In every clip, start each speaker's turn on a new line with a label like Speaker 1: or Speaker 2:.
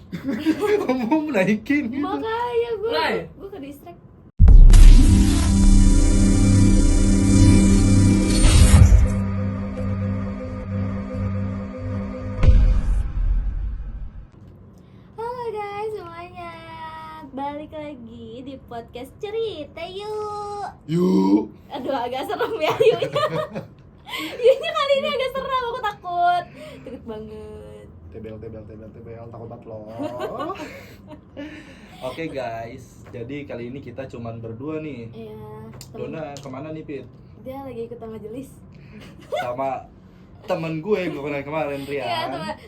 Speaker 1: Mau naikin gitu.
Speaker 2: Makanya
Speaker 3: Mulai.
Speaker 2: gue ke distract. Halo guys semuanya, balik lagi di podcast cerita yuk.
Speaker 1: Yuk.
Speaker 2: Aduh agak serem ya yuknya. Yuknya kali ini agak serem, aku takut banget.
Speaker 1: TBL takut banget loh. Oke guys, jadi kali ini kita cuman berdua nih.
Speaker 2: Iya.
Speaker 1: Dona kemana nih Pit?
Speaker 2: Dia lagi ikutan majelis.
Speaker 1: Sama temen gue yang gue kenal kemarin, Rian.
Speaker 2: Iya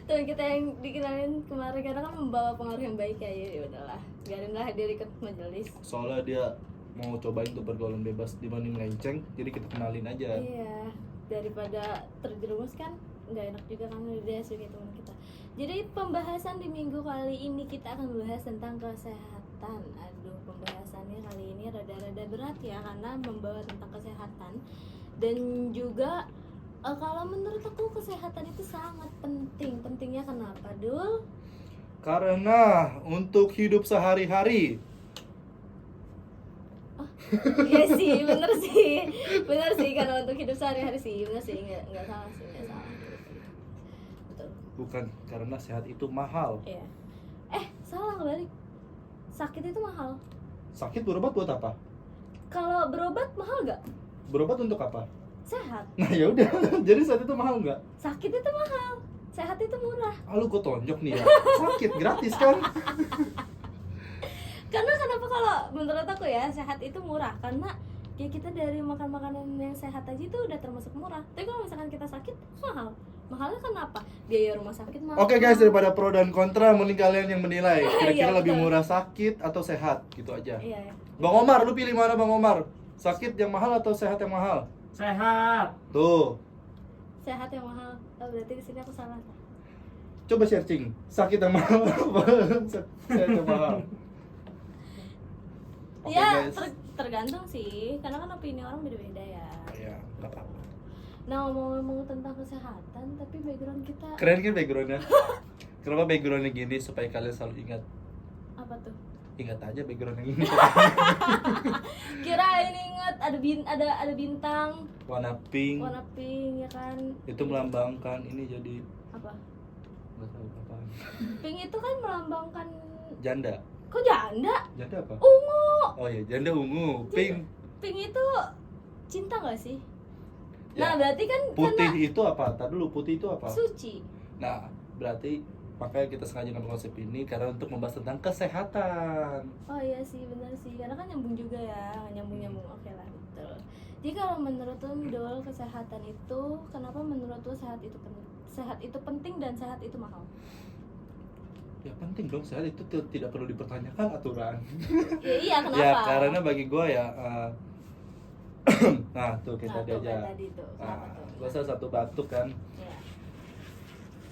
Speaker 2: teman kita yang dikenalin kemarin karena kan membawa pengaruh yang baik ya udahlah biarinlah dia ikut majelis.
Speaker 1: Soalnya dia mau cobain untuk pergaulan bebas dibanding melenceng, jadi kita kenalin aja.
Speaker 2: Iya, daripada terjerumus kan nggak enak juga kan dia sebagai teman kita. Jadi pembahasan di minggu kali ini kita akan membahas tentang kesehatan. Aduh, pembahasannya kali ini rada-rada berat ya karena membawa tentang kesehatan dan juga kalau menurut aku kesehatan itu sangat penting. Pentingnya kenapa, Dul?
Speaker 1: Karena untuk hidup sehari-hari.
Speaker 2: Iya sih, bener sih karena untuk hidup sehari-hari sih, bener sih, nggak salah sih, nggak salah. Betul.
Speaker 1: Bukan karena sehat itu mahal.
Speaker 2: Iya. Salah kebalik. Sakit itu mahal.
Speaker 1: Sakit berobat buat apa?
Speaker 2: Kalau berobat mahal nggak?
Speaker 1: Berobat untuk apa?
Speaker 2: Sehat.
Speaker 1: Nah ya udah, jadi saat itu mahal nggak?
Speaker 2: Sakit itu mahal. Sehat itu murah.
Speaker 1: Ah lu kok tonjok nih ya? Sakit gratis kan?
Speaker 2: Karena kenapa kalau menurut aku ya sehat itu murah karena ya kita dari makan makanan yang sehat aja itu udah termasuk murah. Tapi kalau misalkan kita sakit mahal. Mahalnya kenapa? Biaya rumah sakit mahal.
Speaker 1: Oke guys, daripada pro dan kontra, mending kalian yang menilai. Kira-kira
Speaker 2: Iya,
Speaker 1: lebih
Speaker 2: betul.
Speaker 1: murah sakit atau sehat? Gitu aja.
Speaker 2: Iya.
Speaker 1: Bang Omar, lu pilih mana Bang Omar? Sakit yang mahal atau sehat yang mahal?
Speaker 3: Sehat.
Speaker 1: Tuh,
Speaker 2: Sehat yang mahal. Oh, berarti di sini aku salah.
Speaker 1: coba searching. Sakit yang mahal apa? Sehat yang mahal. Oke
Speaker 2: Ya,
Speaker 1: guys.
Speaker 2: tergantung sih. Karena kan opini orang beda-beda ya.
Speaker 1: Ya, nggak apa-apa.
Speaker 2: Nah, ngomong-ngomong tentang kesehatan, tapi background kita
Speaker 1: Keren kan backgroundnya? Kenapa backgroundnya gini supaya kalian selalu ingat?
Speaker 2: apa tuh?
Speaker 1: Ingat aja background yang ini.
Speaker 2: Kirain inget ada bintang
Speaker 1: Warna pink.
Speaker 2: warna pink ya kan?
Speaker 1: Itu melambangkan ini jadi
Speaker 2: Apa?
Speaker 1: nggak tahu apa.
Speaker 2: Pink itu kan melambangkan
Speaker 1: Janda.
Speaker 2: kok janda?
Speaker 1: Janda apa?
Speaker 2: Ungu.
Speaker 1: Oh ya, janda ungu. Pink.
Speaker 2: Pink itu cinta gak sih?
Speaker 1: Ya,
Speaker 2: Nah, berarti kan
Speaker 1: putih
Speaker 2: karena
Speaker 1: itu apa? Tadi dulu putih itu apa?
Speaker 2: suci.
Speaker 1: Nah, berarti makanya kita sengaja ngambil konsep ini karena untuk membahas tentang kesehatan.
Speaker 2: Oh iya sih, benar sih. Karena kan nyambung juga ya, nyambung. Oke lah, betul. Jadi kalau menurut lo Dol, kesehatan itu kenapa menurut lo sehat itu penting dan sehat itu mahal?
Speaker 1: Ya penting dong, sehat itu tidak perlu dipertanyakan aturan.
Speaker 2: Ya, iya, kenapa?
Speaker 1: Ya karena bagi gua ya nah tuh kayak
Speaker 2: Nah,
Speaker 1: tadi
Speaker 2: tuh,
Speaker 1: aja.
Speaker 2: kayak tadi tuh. Kenapa
Speaker 1: Nah,
Speaker 2: tuh?
Speaker 1: gua salah satu batuk kan.
Speaker 2: Ya.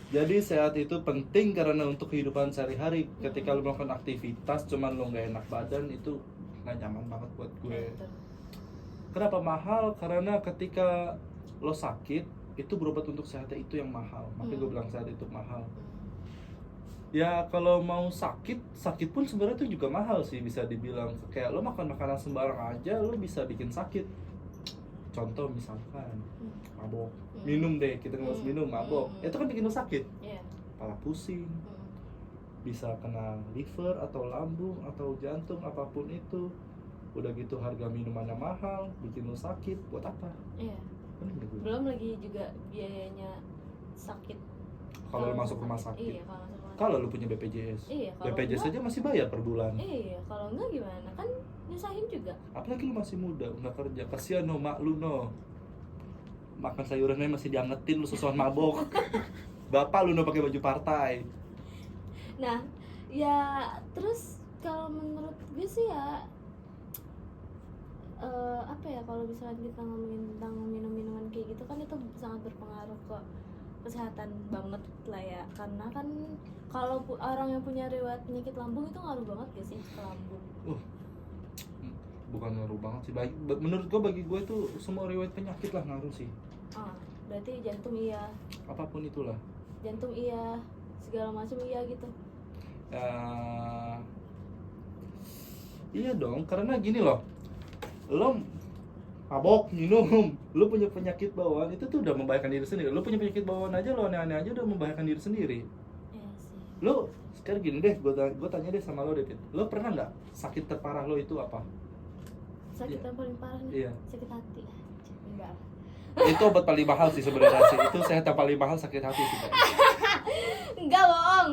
Speaker 1: Jadi sehat itu penting karena untuk kehidupan sehari-hari. Ketika lu melakukan aktivitas cuman lu nggak enak badan itu nggak nyaman banget buat gue.
Speaker 2: Ya, betul.
Speaker 1: Kenapa mahal? Karena ketika lo sakit itu berobat untuk sehatnya itu yang mahal. Makanya gue bilang sehat itu mahal. Ya kalau mau sakit pun sebenarnya itu juga mahal sih, bisa dibilang. Kayak lo makan makanan sembarang aja lo bisa bikin sakit. Contoh misalkan mabok, minum deh, kita ngebahas minum, mabok, itu kan bikin lo sakit.
Speaker 2: Iya.
Speaker 1: Kepala pusing, bisa kena liver atau lambung atau jantung, apapun itu. Udah gitu harga minumannya mahal, bikin lo sakit, buat apa?
Speaker 2: Iya.
Speaker 1: Bener gak gue?
Speaker 2: Belum lagi juga biayanya sakit.
Speaker 1: Kalau lo masuk rumah sakit,
Speaker 2: Iya, kalau masuk rumah
Speaker 1: kalau lo punya BPJS,
Speaker 2: Iya, kalau
Speaker 1: BPJS
Speaker 2: enggak-
Speaker 1: aja masih bayar per bulan.
Speaker 2: Iya, kalau enggak gimana? Kan nyusahin juga.
Speaker 1: Apalagi lu masih muda, nggak kerja, kasihan no mak lu no. Makan sayurannya masih diangetin, lu susuan mabok. Bapak lu no pakai baju partai.
Speaker 2: Nah, ya terus kalau menurut gue sih ya apa ya, kalau misalnya kita ngomongin tentang minum-minuman kayak gitu kan itu sangat berpengaruh ke kesehatan banget lah ya, karena kan kalau orang yang punya riwayat penyakit lambung itu ngaruh banget gak sih ke lambung?
Speaker 1: Bukan ngaruh banget sih, menurut bagi gue itu semua riwayat penyakit lah ngaruh sih.
Speaker 2: Berarti jantung iya,
Speaker 1: Apapun itulah.
Speaker 2: jantung iya, segala macam iya gitu.
Speaker 1: Eh, iya dong, karena gini loh, lo mabok minum, lo punya penyakit bawaan itu tuh udah membahayakan diri sendiri. Lo punya penyakit bawaan aja, lo aneh-aneh aja udah membahayakan diri sendiri.
Speaker 2: Iya sih.
Speaker 1: Lo sekarang gini deh, gue tanya deh sama lo deh, Tit. Lo pernah nggak sakit terparah lo itu apa?
Speaker 2: Sakit
Speaker 1: Iya.
Speaker 2: yang paling parah nih,
Speaker 1: Iya.
Speaker 2: sakit hati. Enggak.
Speaker 1: Itu obat paling mahal sih sebenarnya sih. Itu sehat yang paling mahal sakit hati sih, guys.
Speaker 2: Enggak bohong.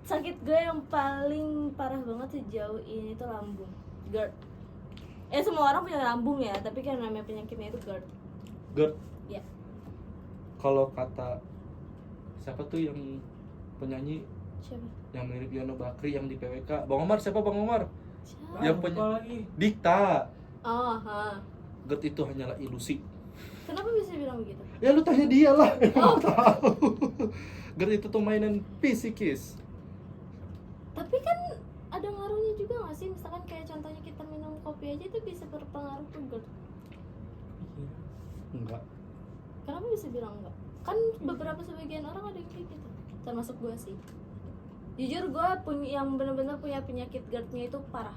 Speaker 2: Sakit gue yang paling parah banget sejauh ini tuh lambung, GERD. Semua orang punya lambung ya, tapi kan namanya penyakitnya itu GERD.
Speaker 1: GERD.
Speaker 2: Ya.
Speaker 1: Kalau kata siapa tuh yang penyanyi
Speaker 2: Siapa?
Speaker 1: yang mirip Yono Bakri yang di PWK, Bang Omar, siapa Bang Omar?
Speaker 2: Siapa?
Speaker 1: Yang
Speaker 3: lupa
Speaker 1: punya
Speaker 3: lagi.
Speaker 1: Dikta.
Speaker 2: Oh, ha.
Speaker 1: GERD itu hanyalah ilusi.
Speaker 2: Kenapa bisa bilang begitu?
Speaker 1: Ya lu tanya dia lah,
Speaker 2: Oh.
Speaker 1: emang tahu. GERD itu tuh mainan psikis.
Speaker 2: Tapi kan ada ngaruhnya juga nggak sih? Misalkan kayak contohnya kita minum kopi aja itu bisa berpengaruh ke GERD.
Speaker 1: Enggak.
Speaker 2: Kenapa bisa bilang enggak? Kan beberapa sebagian orang ada yang kayak gitu. Termasuk gue sih. Jujur gue punya yang benar-benar punya penyakit GERD-nya itu parah.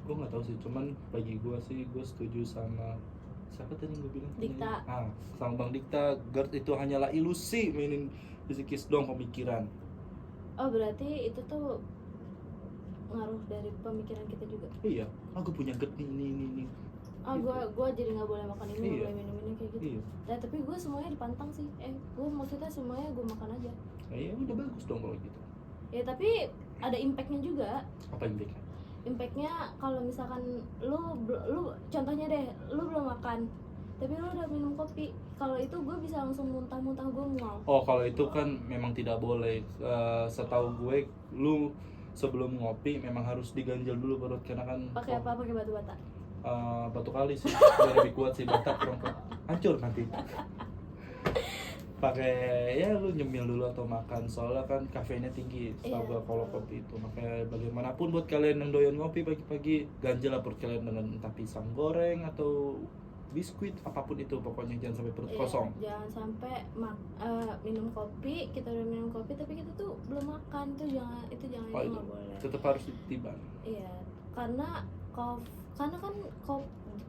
Speaker 1: Gue nggak tahu sih, cuman bagi gue sih gue setuju sama siapa tadi yang gue bilang?
Speaker 2: Dikta.
Speaker 1: Sama Bang Dikta, GERD itu hanyalah ilusi, mainin psikis dong pemikiran.
Speaker 2: Oh berarti itu tuh ngaruh dari pemikiran kita juga.
Speaker 1: Iya, aku punya GERD nih, nih.
Speaker 2: Ah gue jadi nggak boleh makan ini, nggak
Speaker 1: Iya.
Speaker 2: boleh minum ini kayak gitu.
Speaker 1: Iya.
Speaker 2: Nah, tapi gue semuanya dipantang sih. Gue maksudnya semuanya gue makan aja.
Speaker 1: Nah, ya udah bagus dong kalau gitu.
Speaker 2: Ya tapi ada impactnya juga.
Speaker 1: Apa yang bikin?
Speaker 2: Impactnya kalau misalkan lu contohnya deh, lu belum makan tapi lu udah minum kopi, kalau itu gue bisa langsung muntah-muntah, gue mual.
Speaker 1: Oh, kalau itu kan memang tidak boleh. Setahu gue, lu sebelum ngopi memang harus diganjel dulu perut karena kan
Speaker 2: Pakai apa? Pakai batu bata.
Speaker 1: batu kali sih biar lebih kuat sih, batak kurang kuat hancur nanti. Pakai ya lu nyemil dulu atau makan, soalnya kan kafeinnya tinggi setahu
Speaker 2: Iya.
Speaker 1: gua kalau kopi itu. Makanya bagaimanapun buat kalian yang doyan ngopi pagi-pagi, ganjel lah perut kalian dengan entah pisang goreng atau biskuit, apapun itu, pokoknya jangan sampai perut
Speaker 2: Iya,
Speaker 1: kosong.
Speaker 2: jangan sampai minum kopi, kita udah minum kopi tapi kita tuh belum makan, itu jangan
Speaker 1: Oh,
Speaker 2: itu
Speaker 1: itu
Speaker 2: nggak boleh.
Speaker 1: tetap harus ditimbang.
Speaker 2: Iya, karena kan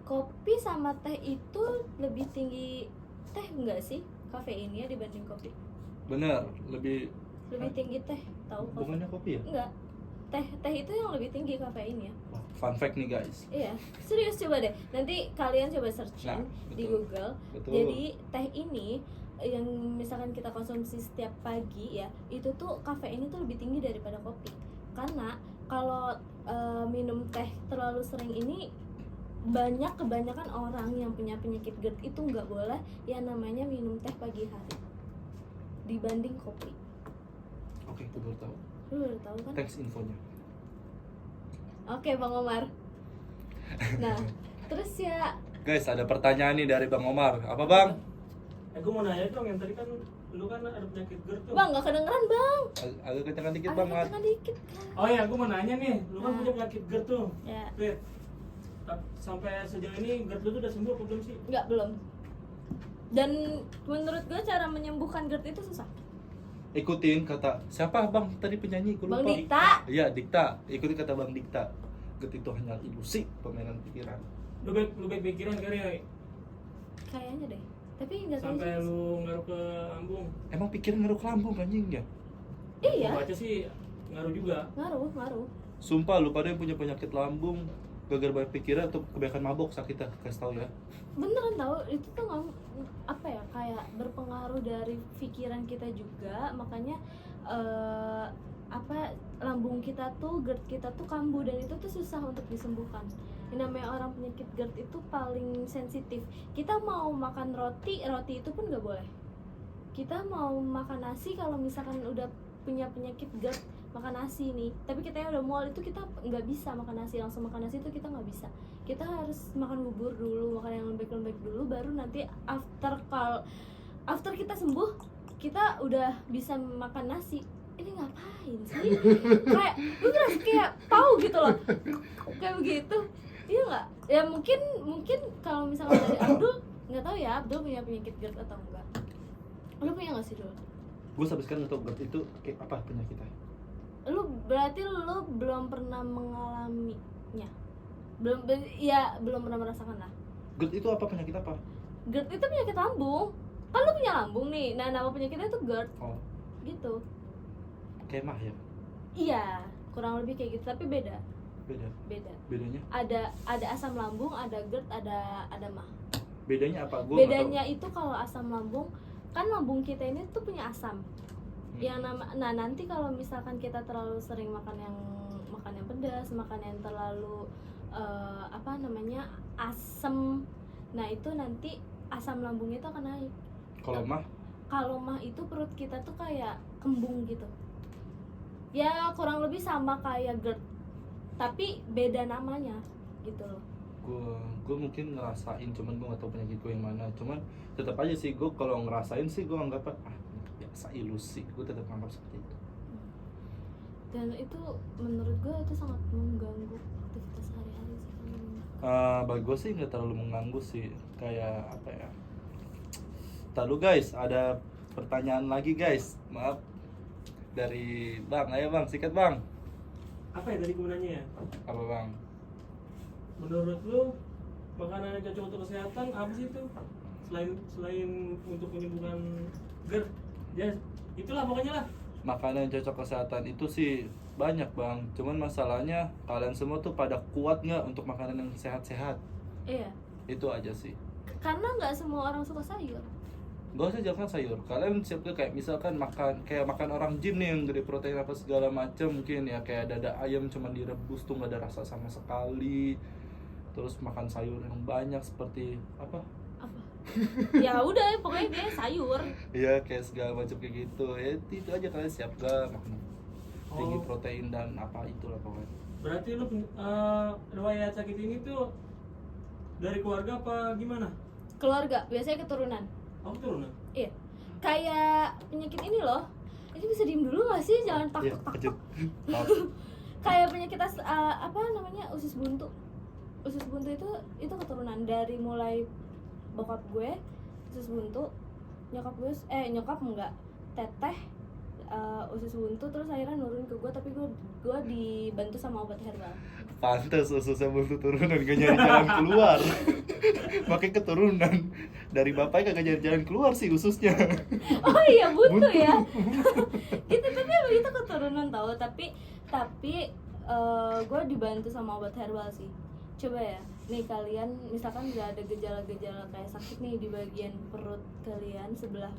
Speaker 2: kopi sama teh itu lebih tinggi teh enggak sih kafeinnya dibanding kopi?
Speaker 1: Bener, lebih
Speaker 2: Lebih tinggi teh, tahu kopi?
Speaker 1: bukannya kopi ya?
Speaker 2: Enggak. Teh itu yang lebih tinggi kafeinnya.
Speaker 1: Wah, fun fact nih guys.
Speaker 2: Iya, serius coba deh. Nanti kalian coba searching
Speaker 1: Nah,
Speaker 2: di
Speaker 1: betul.
Speaker 2: Google.
Speaker 1: Betul.
Speaker 2: Jadi teh ini yang misalkan kita konsumsi setiap pagi ya, itu tuh kafeinnya tuh lebih tinggi daripada kopi. Karena kalau minum teh terlalu sering ini kebanyakan orang yang punya penyakit GERD itu nggak boleh yang namanya minum teh pagi hari dibanding kopi.
Speaker 1: Oke, gue baru tahu.
Speaker 2: Lu udah tahu kan?
Speaker 1: Thanks infonya.
Speaker 2: Oke, Bang Omar. Nah, terus ya
Speaker 1: Guys, ada pertanyaan nih dari Bang Omar. Apa Bang?
Speaker 3: Gue mau nanya dong, yang tadi kan lu kan ada penyakit GERD tuh.
Speaker 2: Bang, nggak kedengeran Bang.
Speaker 1: Agak kencang dikit
Speaker 2: Agak
Speaker 1: Bang.
Speaker 2: kencang dikit kan.
Speaker 3: Oh ya, gue mau nanya nih, lu kan
Speaker 2: Nah.
Speaker 3: punya penyakit GERD tuh.
Speaker 2: Ya,
Speaker 3: Fit, sampai sejauh ini GERD lu tuh udah sembuh apa belum sih?
Speaker 2: nggak belum. Dan menurut gue cara menyembuhkan GERD itu susah.
Speaker 1: Ikutin kata siapa Bang tadi penyanyi? Gue
Speaker 2: Bang
Speaker 1: lupa.
Speaker 2: Dikta.
Speaker 1: Iya, Dikta. Ikutin kata Bang Dikta. GERD itu hanya ilusi, permainan pikiran.
Speaker 3: Lu baik pikiran kali ya?
Speaker 2: Kayaknya deh. Tapi nggak tahu
Speaker 3: Sampai
Speaker 2: sih.
Speaker 3: lu ngaruh ke lambung.
Speaker 1: Emang pikiran ngaruh ke lambung anjing ya?
Speaker 2: Iya,
Speaker 3: Gua baca sih ngaruh juga.
Speaker 2: ngaruh.
Speaker 1: Sumpah lu pada yang punya penyakit lambung gara-gara banyak pikiran atau kebanyakan mabok sakitnya, kasih tahu ya.
Speaker 2: Beneran tahu itu tuh nggak apa ya, kayak berpengaruh dari pikiran kita juga, makanya lambung kita tuh, GERD kita tuh kambuh, dan itu tuh susah untuk disembuhkan. Yang namanya orang penyakit GERD itu paling sensitif. Kita mau makan roti itu pun nggak boleh. Kita mau makan nasi, kalau misalkan udah punya penyakit GERD, makan nasi nih, tapi kita udah mual, itu kita nggak bisa makan nasi, langsung makan nasi itu kita nggak bisa. Kita harus makan bubur dulu, makan yang lembek-lembek dulu, baru nanti after kita sembuh, kita udah bisa makan nasi. Ini ngapain sih? Kayak lu ngerasa kayak tahu gitu loh, kayak begitu. Iya nggak? Ya mungkin kalau misalnya dari Abdul, nggak tahu ya Abdul punya penyakit GERD atau enggak. Lu punya nggak sih dulu?
Speaker 1: Gue sampai sekarang nggak tahu GERD itu kayak apa penyakitnya.
Speaker 2: berarti lu belum pernah mengalaminya. Belum pernah merasakan lah.
Speaker 1: GERD itu apa, penyakit apa?
Speaker 2: GERD itu penyakit lambung. Kan lu punya lambung nih. Nah, nama penyakitnya itu GERD
Speaker 1: Oh,
Speaker 2: gitu.
Speaker 1: kemah ya?
Speaker 2: Iya, kurang lebih kayak gitu, tapi beda.
Speaker 1: Beda. Bedanya?
Speaker 2: Ada asam lambung, ada GERD, ada mah.
Speaker 1: Bedanya apa? Gua nggak
Speaker 2: Bedanya itu kalau asam lambung, kan lambung kita ini tuh punya asam. Yang nah nanti kalau misalkan kita terlalu sering makan yang pedas, makan yang terlalu asam, nah itu nanti asam lambungnya itu akan naik.
Speaker 1: Kalau mah
Speaker 2: Itu perut kita tuh kayak kembung gitu. Ya kurang lebih sama kayak GERD, tapi beda namanya gitu loh.
Speaker 1: gue mungkin ngerasain, cuman gue nggak tahu penyakit gue yang mana. Cuman tetap aja sih gue kalau ngerasain sih gue anggap biasa, ilusi. Gue tetap anggap seperti itu.
Speaker 2: Dan itu menurut gue itu sangat mengganggu aktivitas sehari-hari sih.
Speaker 1: Bagi gue sih nggak terlalu mengganggu sih, kayak apa ya. Lalu guys, ada pertanyaan lagi guys, maaf, dari Bang. Ayo Bang, sikat Bang.
Speaker 3: Apa ya tadi gunanya ya?
Speaker 1: Apa Bang?
Speaker 3: Menurut lu makanan yang cocok untuk kesehatan apa sih itu? Selain untuk menyembuhkan GERD, ya itulah pokoknya lah.
Speaker 1: Makanan yang cocok kesehatan itu sih banyak Bang, cuman masalahnya kalian semua tuh pada kuat nggak untuk makanan yang sehat-sehat?
Speaker 2: Iya,
Speaker 1: Itu aja sih.
Speaker 2: karena nggak semua orang suka sayur.
Speaker 1: Gak usah jangan sayur. Kalian siap gak kayak misalkan makan orang gym nih yang gede protein apa segala macam, mungkin ya kayak dada ayam cuman direbus tuh nggak ada rasa sama sekali. Terus makan sayur yang banyak seperti apa?
Speaker 2: Ya udah, pokoknya dia sayur.
Speaker 1: Iya kayak segala macam kayak gitu. Ya itu aja, kalian siap gak makan tinggi
Speaker 3: Oh.
Speaker 1: protein dan apa itulah pokoknya.
Speaker 3: Berarti lu riwayat sakit ini tuh dari keluarga apa gimana?
Speaker 2: Keluarga, biasanya keturunan.
Speaker 3: Aku turunan.
Speaker 2: Iya. Kayak penyakit ini loh. Ini bisa diem dulu gak sih? Jangan
Speaker 1: Iya,
Speaker 2: takut-takut.
Speaker 1: Maaf.
Speaker 2: Kayak penyakit usus buntu. Usus buntu itu keturunan dari mulai bokap gue usus buntu, nyokap enggak, teteh usus buntu, terus akhirnya nurun ke gue, tapi gue dibantu sama obat herbal.
Speaker 1: Pantes ususnya buntu turunan gak nyari jalan keluar. Makanya keturunan dari bapaknya kagak nyari jalan keluar sih ususnya.
Speaker 2: Oh iya, buntu ya. Gitu, tapi emang itu keturunan tau, tapi gue dibantu sama obat herbal sih. Coba ya, nih kalian misalkan nggak ada gejala-gejala kayak sakit nih di bagian perut kalian sebelah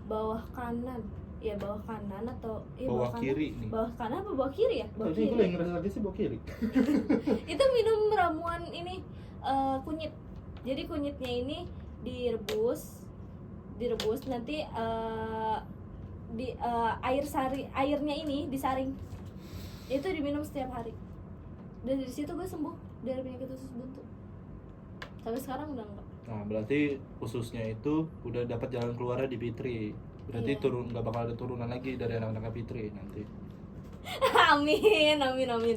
Speaker 2: bawah kanan, ya bawah kanan atau
Speaker 1: Bawah
Speaker 2: kanan,
Speaker 1: kiri nih.
Speaker 2: bawah kanan apa bawah kiri ya? Bawah
Speaker 1: Tadi gue
Speaker 2: kiri.
Speaker 1: yang ngerasa lagi sih bawah kiri.
Speaker 2: Itu minum ramuan ini kunyit. Jadi kunyitnya ini direbus nanti airnya ini disaring. Itu diminum setiap hari. Dan dari situ gue sembuh dari penyakit usus buntu. Sampai sekarang udah enggak.
Speaker 1: Nah, berarti ususnya itu udah dapat jalan keluarnya di Fitri. Berarti
Speaker 2: Iya.
Speaker 1: nggak bakal ada turunan lagi dari anak-anak Fitri nanti.
Speaker 2: Amin.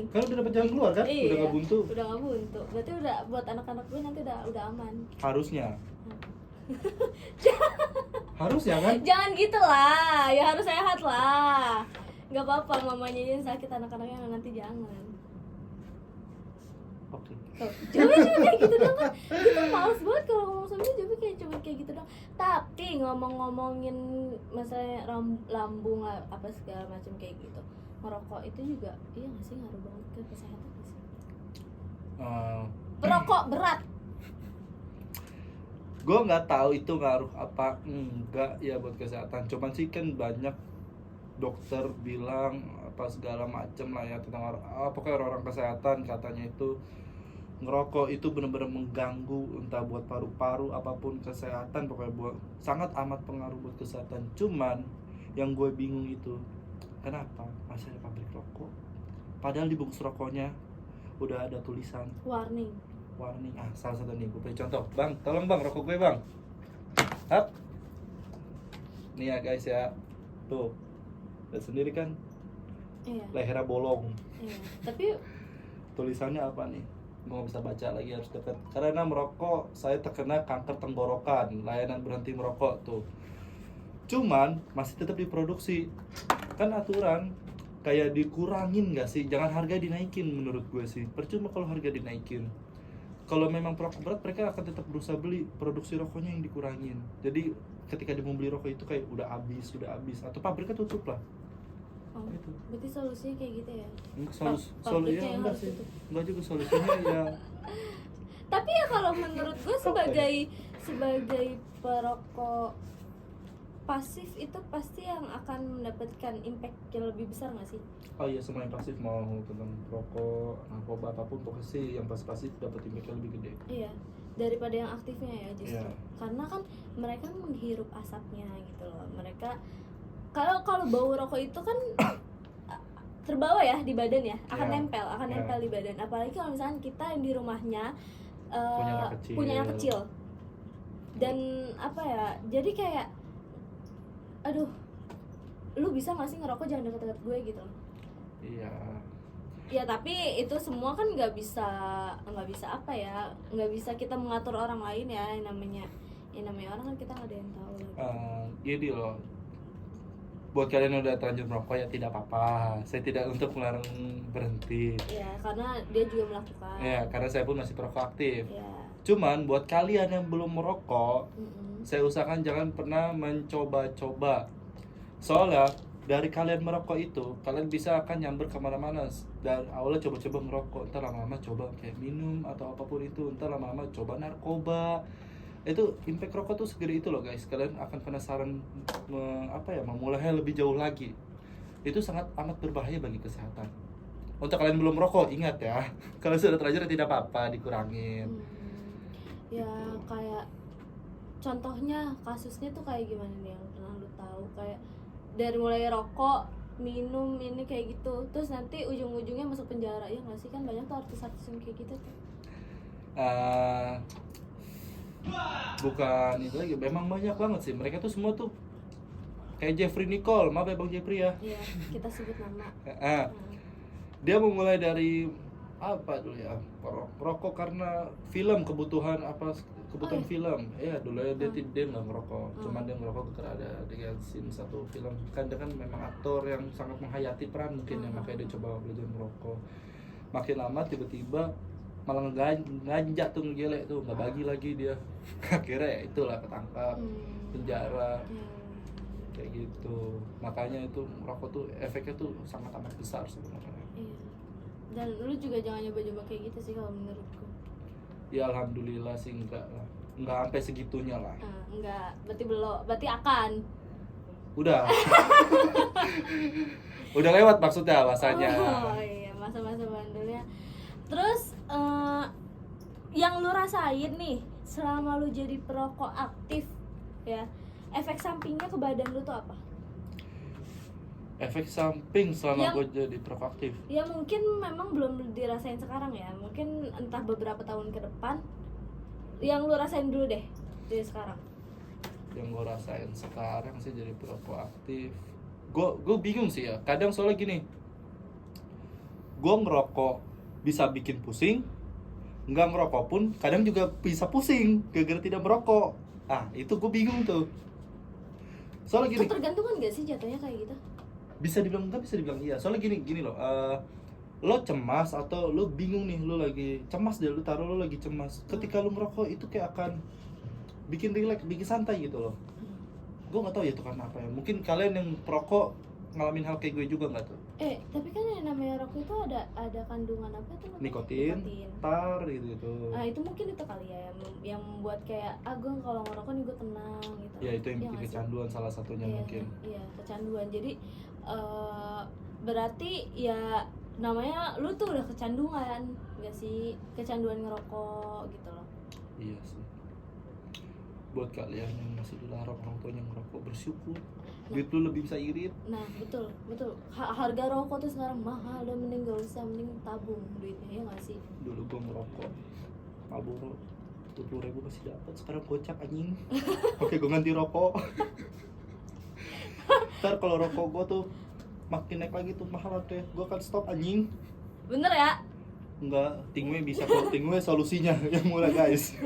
Speaker 1: Kan udah dapat jalan keluar kan?
Speaker 2: Iya.
Speaker 1: Udah nggak buntu.
Speaker 2: Udah nggak buntu. Berarti udah buat anak-anak gue nanti udah aman.
Speaker 1: Harusnya. Harusnya kan?
Speaker 2: Jangan gitu lah, ya harus sehat lah. Nggak apa-apa mamanya yang sakit, anak-anaknya nanti jangan.
Speaker 1: Oke.
Speaker 2: Tuh, coba kayak gitu dong kan. Kita males banget kalau ngomong sama dia, coba kayak gitu dong. Tapi ngomongin masalah lambung apa segala macam kayak gitu. Merokok itu juga iya nggak sih, ngaruh banget ke kesehatan nggak sih? Perokok berat.
Speaker 1: Gue nggak tahu itu ngaruh apa enggak ya buat kesehatan. Cuman sih kan banyak dokter bilang apa segala macem lah ya tentang pokoknya orang-orang kesehatan katanya itu ngerokok itu benar-benar mengganggu entah buat paru-paru apapun kesehatan, pokoknya sangat amat pengaruh buat kesehatan. Cuman yang gue bingung itu kenapa masih ada pabrik rokok padahal di bungkus rokoknya udah ada tulisan
Speaker 2: Warning.
Speaker 1: Salah satu nih gue beri contoh. Bang, tolong bang rokok gue bang. Hap. Nih ya guys ya, tuh lihat sendiri kan
Speaker 2: Iya.
Speaker 1: lehernya bolong.
Speaker 2: Iya. Tapi
Speaker 1: Tulisannya apa nih? Gue nggak bisa baca lagi, harus dekat. Karena merokok saya terkena kanker tenggorokan, layanan berhenti merokok tuh. Cuman masih tetap diproduksi. kan aturan kayak dikurangin nggak sih, jangan harga dinaikin menurut gue sih. Percuma kalau harga dinaikin. Kalau memang perokok berat, mereka akan tetap berusaha beli produksi rokoknya yang dikurangin. Jadi ketika dia mau beli rokok itu kayak udah habis atau pabriknya tutup lah.
Speaker 2: Oh,
Speaker 1: Gitu.
Speaker 2: berarti solusinya kayak gitu ya.
Speaker 1: Solusinya
Speaker 2: Pabriknya yang
Speaker 1: enggak
Speaker 2: harus
Speaker 1: sih,
Speaker 2: tutup.
Speaker 1: enggak juga solusinya ya.
Speaker 2: Tapi ya kalau menurut gue sebagai perokok pasif itu pasti yang akan mendapatkan impact yang lebih besar nggak sih?
Speaker 1: Oh iya, semua yang pasif mau tentang rokok, narkoba apapun pokoknya sih yang pasif dapat impact yang lebih gede.
Speaker 2: Iya, daripada yang aktifnya ya justru.
Speaker 1: Iya.
Speaker 2: Karena kan mereka menghirup asapnya gitu loh. Mereka kalau bau rokok itu kan terbawa ya di badan ya, akan
Speaker 1: Iya.
Speaker 2: nempel
Speaker 1: Iya.
Speaker 2: nempel di badan. Apalagi kalau misalnya kita yang di rumahnya
Speaker 1: Punya anak kecil.
Speaker 2: Dan apa ya? Jadi kayak aduh, lu bisa gak sih ngerokok jangan deket-deket gue gitu loh.
Speaker 1: Iya.
Speaker 2: Ya tapi itu semua kan nggak bisa apa ya, nggak bisa kita mengatur orang lain ya, yang namanya orang kan kita nggak ada yang tahu lagi.
Speaker 1: Jadi loh, buat kalian yang udah terlanjur merokok ya tidak apa-apa. Saya tidak untuk melarang berhenti.
Speaker 2: Ya karena dia juga melakukan.
Speaker 1: Ya, karena saya pun masih perokok aktif.
Speaker 2: Ya.
Speaker 1: Cuman buat kalian yang belum merokok,
Speaker 2: Mm-mm.
Speaker 1: saya usahakan jangan pernah mencoba-coba. Soalnya dari kalian merokok itu, kalian bisa akan nyamber kemana-mana. Dan awalnya coba-coba merokok, ntar lama-lama coba kayak minum atau apapun itu, ntar lama-lama coba narkoba. Itu impact rokok tuh segede itu loh guys. Kalian akan penasaran memulainya lebih jauh lagi. Itu sangat amat berbahaya bagi kesehatan. Untuk kalian belum merokok, ingat ya, kalau sudah terlanjur tidak apa-apa, dikurangin.
Speaker 2: Ya kayak contohnya kasusnya tuh kayak gimana nih yang pernah lu tahu, kayak dari mulai rokok, minum ini kayak gitu, terus nanti ujung-ujungnya masuk penjara, ya nggak sih? Kan banyak tuh artis-artis yang kayak gitu tuh.
Speaker 1: Bukan itu lagi, memang banyak banget sih. Mereka tuh semua tuh kayak Jeffrey Nicole, maaf ya Bang Jeffrey ya.
Speaker 2: Iya, kita sebut nama.
Speaker 1: Dia memulai dari apa dulu ya, merokok karena film, kebutuhan film ya. Dulu ya dia nggak merokok, cuman dia merokok karena ada dengan scene satu film. Kan dia kan memang aktor yang sangat menghayati peran mungkin ya, makanya dia coba belajar merokok. Makin lama tiba-tiba malah ngeganja tuh, ngegelek tuh, nggak bagi lagi dia. Akhirnya ya itulah ketangkap, penjara kayak gitu. Makanya itu merokok tuh efeknya tuh sangat amat besar sebenarnya.
Speaker 2: Iya. Dan lu juga jangan nyoba-nyoba kayak gitu sih kalau menurutku.
Speaker 1: Ya alhamdulillah sih enggak lah, enggak sampai segitunya lah.
Speaker 2: Enggak, berarti belum, berarti akan.
Speaker 1: Udah. Udah lewat maksudnya masanya.
Speaker 2: Oh iya, masa-masa bandelnya. Terus yang lu rasain nih selama lu jadi perokok aktif ya, efek sampingnya ke badan lu tuh apa?
Speaker 1: Efek samping selama
Speaker 2: Yang-
Speaker 1: gue jadi perokok aktif.
Speaker 2: Ya mungkin memang belum dirasain sekarang ya, mungkin entah beberapa tahun ke depan. Yang lu rasain dulu deh dari sekarang.
Speaker 1: Yang gue rasain sekarang sih jadi perokok aktif, gue bingung sih ya. Kadang soalnya gini, gue ngerokok bisa bikin pusing, nggak ngerokok pun kadang juga bisa pusing gara-gara tidak merokok. Itu gue bingung tuh. Soalnya gini,
Speaker 2: Ketergantungan gak sih jatuhnya kayak gitu?
Speaker 1: bisa dibilang enggak, bisa dibilang iya. Soalnya gini loh, lo cemas atau lo bingung nih, lo lagi cemas deh, lo taruh lo lagi cemas. Ketika lo ngerokok itu kayak akan bikin relax, bikin santai gitu loh. Gue nggak tahu ya itu karena apa ya. Mungkin kalian yang perokok ngalamin hal kayak gue juga nggak tuh?
Speaker 2: Tapi kan yang namanya rokok itu ada kandungan apa tuh namanya?
Speaker 1: Nikotin, tar gitu.
Speaker 2: Itu mungkin itu kali ya yang membuat kayak gue kalau ngerokok nih gue tenang gitu.
Speaker 1: Ya itu yang bikin
Speaker 2: nggak sih?
Speaker 1: kecanduan salah satunya
Speaker 2: Iya,
Speaker 1: mungkin.
Speaker 2: Iya, kecanduan. Jadi berarti ya namanya lu tuh udah kecanduan, nggak sih? Kecanduan ngerokok gitu loh.
Speaker 1: Iya sih. Buat kalian yang masih dilarang orang tuanya ngerokok, bersyukur. Duit lu lebih bisa irit.
Speaker 2: Nah betul. Harga rokok tuh sekarang mahal, dan mending gak usah, mending tabung duitnya, ya nggak sih?
Speaker 1: Dulu gue ngerokok Marlboro 20.000 masih dapat, sekarang gocap anjing. Oke, gue ganti rokok. Ntar kalau rokok gue tuh makin naik lagi tuh mahal deh, gue akan stop anjing.
Speaker 2: Bener ya?
Speaker 1: Enggak, tingwe bisa kok, tingwe solusinya yang mulai guys.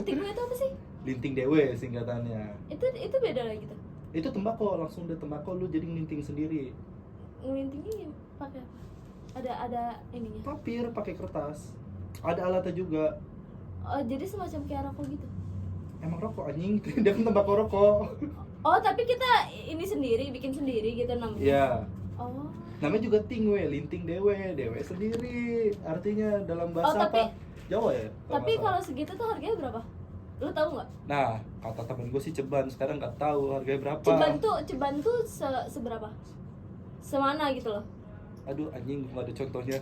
Speaker 2: Tingwe itu apa sih?
Speaker 1: Linting dewe singkatannya.
Speaker 2: Itu beda lagi tuh.
Speaker 1: Itu tembakau, langsung dari tembakau lu jadi ngelinting sendiri.
Speaker 2: Ngelintingnya pakai apa? Ada ininya.
Speaker 1: Papir, pakai kertas. Ada alatnya juga.
Speaker 2: Oh, jadi semacam kayak rokok gitu.
Speaker 1: Emang rokok anjing, dia kan tembakau rokok.
Speaker 2: Oh, tapi kita ini sendiri, bikin sendiri gitu namanya.
Speaker 1: Iya.
Speaker 2: Oh.
Speaker 1: Namanya juga tingwe, linting dewe sendiri. Artinya dalam bahasa
Speaker 2: tapi-
Speaker 1: apa? Jawa ya?
Speaker 2: Tapi kalau segitu tuh harganya berapa? Lu tahu nggak?
Speaker 1: Nah, kata temen gue sih ceban, sekarang nggak tahu harganya berapa.
Speaker 2: Ceban tuh seberapa? Semana gitu loh.
Speaker 1: Aduh anjing, gue nggak ada contohnya.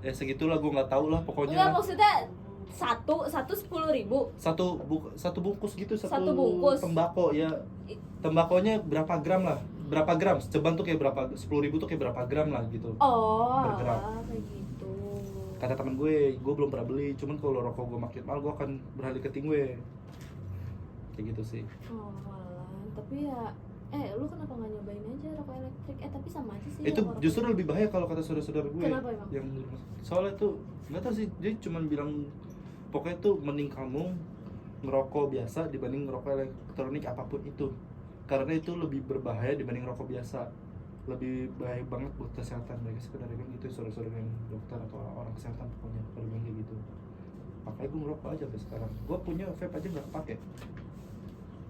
Speaker 1: Segitulah, gue nggak tahu lah pokoknya.
Speaker 2: Enggak, maksudnya satu 10.000.
Speaker 1: Satu bungkus gitu,
Speaker 2: Satu bungkus.
Speaker 1: tembakau ya. Tembakonya berapa gram lah? Berapa gram? Ceban tuh kayak berapa? 10.000 tuh kayak berapa gram lah gitu.
Speaker 2: Oh,
Speaker 1: Bergerak.
Speaker 2: kayak gitu.
Speaker 1: Kata teman gue belum pernah beli. Cuman kalau rokok gue makin mahal, gue akan beralih ke tingwe. Kayak gitu sih.
Speaker 2: Oh, malah. Tapi ya lu kenapa nggak nyobain aja rokok elektrik? Tapi sama aja sih.
Speaker 1: Itu
Speaker 2: rokok-rokok.
Speaker 1: justru lebih bahaya kalau kata saudara-saudara gue.
Speaker 2: Kenapa emang?
Speaker 1: Yang soalnya tuh nggak tahu sih, dia cuma bilang pokoknya tuh mending kamu ngerokok biasa dibanding ngerokok elektronik apapun itu, karena itu lebih berbahaya dibanding rokok biasa, lebih bahaya banget buat kesehatan. Mereka sebenarnya kan gitu, saudara-saudara yang dokter atau orang kesehatan pokoknya kalau bilang kayak gitu. Makanya gue ngerokok aja sampai sekarang. Gue punya vape aja nggak kepake.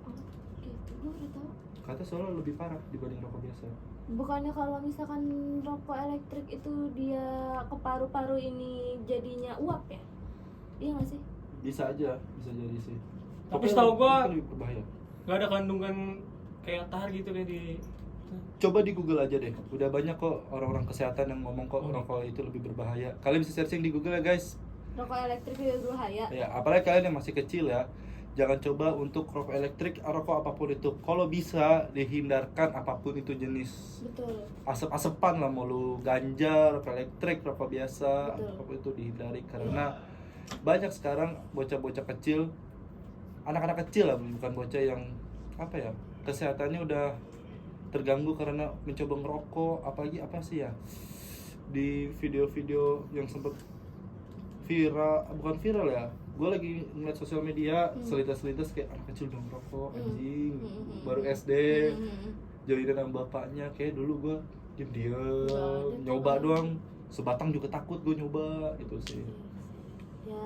Speaker 2: Oh, gitu. Gue udah tahu.
Speaker 1: Kata soalnya lebih parah dibanding rokok biasa.
Speaker 2: Bukannya kalau misalkan rokok elektrik itu dia ke paru-paru ini jadinya uap ya? Iya nggak sih?
Speaker 1: Bisa aja, bisa jadi sih.
Speaker 3: Tapi
Speaker 1: Pokoknya
Speaker 3: setahu gua
Speaker 1: itu lebih berbahaya.
Speaker 3: nggak ada kandungan kayak tar gitu kayak di
Speaker 1: Coba di Google aja deh. Udah banyak kok orang-orang kesehatan yang ngomong kok rokok itu lebih berbahaya. Kalian bisa searching di Google ya guys.
Speaker 2: Rokok elektrik itu berbahaya.
Speaker 1: Ya, apalagi kalian yang masih kecil ya. Jangan coba untuk rokok elektrik, rokok apapun itu. Kalau bisa dihindarkan apapun itu jenis.
Speaker 2: Betul.
Speaker 1: Asep-asepan lah, mau lu ganja, rokok elektrik, rokok biasa,
Speaker 2: Betul.
Speaker 1: apapun itu dihindari karena banyak sekarang bocah-bocah kecil, anak-anak kecil lah, bukan bocah yang apa ya, kesehatannya udah terganggu karena mencoba ngerokok. Apalagi apa sih ya, di video-video yang sempat viral, bukan viral ya, gue lagi ngeliat sosial media selintas-selintas kayak anak kecil udah ngerokok, anjing, baru SD, jauhin sama bapaknya. Kayak dulu gue diem-diem,
Speaker 2: Nggak ada
Speaker 1: nyoba
Speaker 2: tuh.
Speaker 1: doang, sebatang juga takut gue nyoba, itu sih.
Speaker 2: Ya,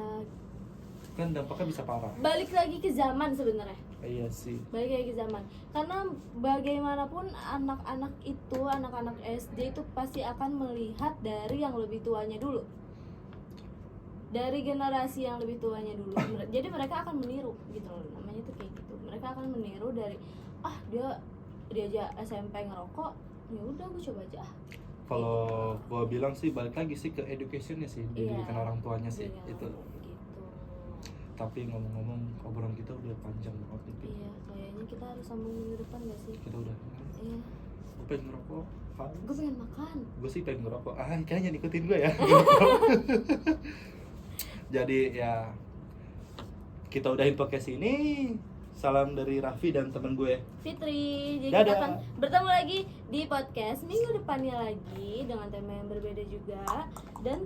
Speaker 1: Kan dampaknya bisa parah.
Speaker 2: balik lagi ke zaman sebenarnya.
Speaker 1: Iya sih.
Speaker 2: Balik lagi ke zaman. Karena bagaimanapun anak-anak itu, anak-anak SD itu pasti akan melihat dari yang lebih tuanya dulu. Dari generasi yang lebih tuanya dulu. Jadi mereka akan meniru gitu loh. Namanya tuh kayak gitu. Mereka akan meniru dari dia aja SMP ngerokok, ya udah gue coba aja.
Speaker 1: Kalau gue bilang sih balik lagi sih ke educationnya sih, dididikan
Speaker 2: Iya.
Speaker 1: orang tuanya sih
Speaker 2: Iya,
Speaker 1: itu.
Speaker 2: gitu.
Speaker 1: Tapi ngomong-ngomong obrolan kita udah panjang banget nih.
Speaker 2: Iya, kayaknya kita harus sambung minggu depan gak sih?
Speaker 1: Kita udah.
Speaker 2: Iya.
Speaker 1: Gue pengen ngerokok.
Speaker 2: Gue pengen makan.
Speaker 1: Gue sih pengen ngerokok. Kayaknya ikutin gue ya. Jadi ya kita udahin podcast ini. Salam dari Raffi dan temen gue.
Speaker 2: Fitri, jadi
Speaker 1: Dadah.
Speaker 2: kita akan bertemu lagi di podcast minggu depannya lagi dengan tema yang berbeda juga, dan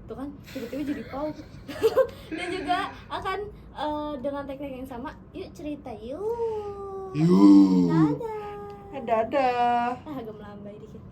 Speaker 2: tuh kan tiba-tiba jadi pau. Dan juga akan dengan teknik yang sama. Yuk cerita yuk.
Speaker 1: Yuk.
Speaker 2: Dadah.
Speaker 1: Dadah.
Speaker 2: Agak melambai dikit.